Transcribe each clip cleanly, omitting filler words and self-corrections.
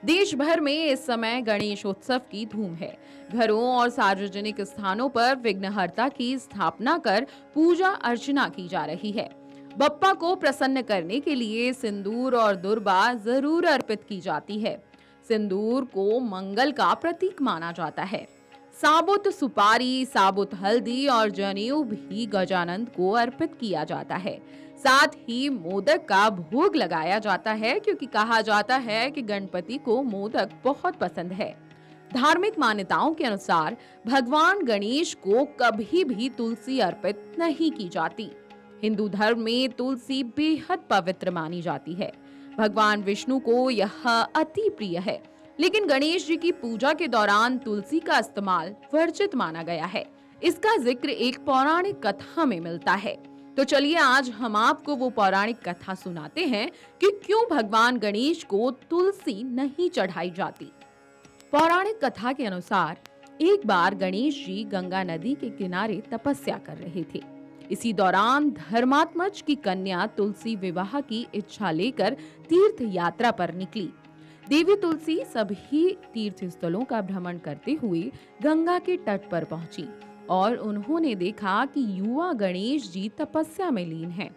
देश भर में इस समय गणेशोत्सव की धूम है। घरों और सार्वजनिक स्थानों पर विघ्नहर्ता की स्थापना कर पूजा अर्चना की जा रही है। बप्पा को प्रसन्न करने के लिए सिंदूर और दुर्बा जरूर अर्पित की जाती है। सिंदूर को मंगल का प्रतीक माना जाता है। साबुत सुपारी, साबुत हल्दी और जनेऊ भी गजानंद को अर्पित किया जाता है। साथ ही मोदक का भोग लगाया जाता है, क्योंकि कहा जाता है कि गणपति को मोदक बहुत पसंद है। धार्मिक मान्यताओं के अनुसार भगवान गणेश को कभी भी तुलसी अर्पित नहीं की जाती। हिंदू धर्म में तुलसी बेहद पवित्र मानी जाती है। भगवान विष्णु को यह अति प्रिय है, लेकिन गणेश जी की पूजा के दौरान तुलसी का इस्तेमाल वर्जित माना गया है। इसका जिक्र एक पौराणिक कथा में मिलता है। तो चलिए आज हम आपको वो पौराणिक कथा सुनाते हैं कि क्यों भगवान गणेश को तुलसी नहीं चढ़ाई जाती। पौराणिक कथा के अनुसार एक बार गणेश जी गंगा नदी के किनारे तपस्या कर रहे थे। इसी दौरान धर्मात्मज की कन्या तुलसी विवाह की इच्छा लेकर तीर्थ यात्रा पर निकली। देवी तुलसी सभी तीर्थ स्थलों का भ्रमण करते हुए गंगा के तट पर पहुंची और उन्होंने देखा कि युवा गणेश जी तपस्या में लीन हैं।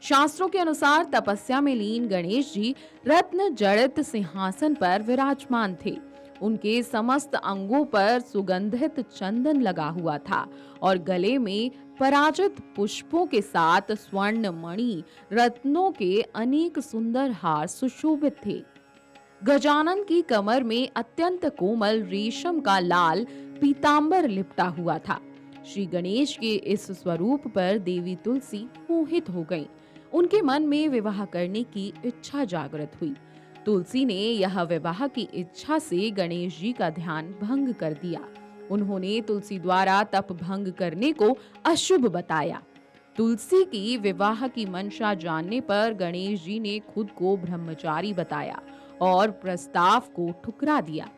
शास्त्रों के अनुसार तपस्या में लीन गणेश जी रत्न जड़ित सिंहासन पर विराजमान थे। उनके समस्त अंगों पर सुगंधित चंदन लगा हुआ था और गले में पराजित पुष्पों के साथ स्वर्ण मणि रत्नों के अनेक सुंदर हार सुशोभित थे। गजानन की कमर में अत्यंत कोमल रेशम का लाल पीतांबर लिपटा हुआ था। श्री गणेश के इस स्वरूप पर देवी तुलसी मोहित हो गईं। उनके मन में विवाह करने की इच्छा जागृत हुई। तुलसी ने यह विवाह की इच्छा से गणेश जी का ध्यान भंग कर दिया। उन्होंने तुलसी द्वारा तप भंग करने को अशुभ बताया। तुलसी की विवाह की मंशा जानने पर गणेश जी ने खुद को ब्रह्मचारी बताया और प्रस्ताव को ठुकरा दिया।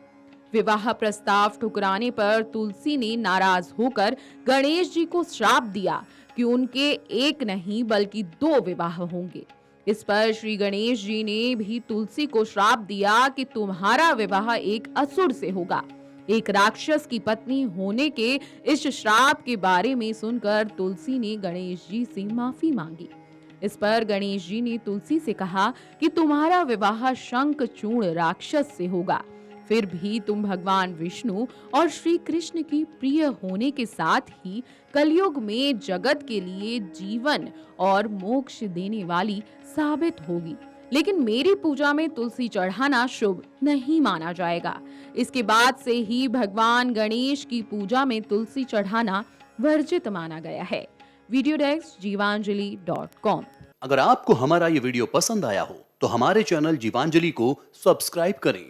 विवाह प्रस्ताव ठुकराने पर तुलसी ने नाराज होकर गणेश जी को श्राप दिया कि उनके एक नहीं बल्कि 2 विवाह होंगे। इस पर श्री गणेश जी ने भी तुलसी को श्राप दिया कि तुम्हारा विवाह एक असुर से होगा। एक राक्षस की पत्नी होने के इस श्राप के बारे में सुनकर तुलसी ने गणेश जी से माफी मांगी। इस पर गणेश जी ने तुलसी से कहा कि तुम्हारा विवाह शंखचूर्ण राक्षस से होगा। फिर भी तुम भगवान विष्णु और श्री कृष्ण की प्रिय होने के साथ ही कलयुग में जगत के लिए जीवन और मोक्ष देने वाली साबित होगी। लेकिन मेरी पूजा में तुलसी चढ़ाना शुभ नहीं माना जाएगा। इसके बाद से ही भगवान गणेश की पूजा में तुलसी चढ़ाना वर्जित माना गया है। वीडियो डेस्क जीवांजलि.com। अगर आपको हमारा ये वीडियो पसंद आया हो तो हमारे चैनल जीवांजलि को सब्सक्राइब करें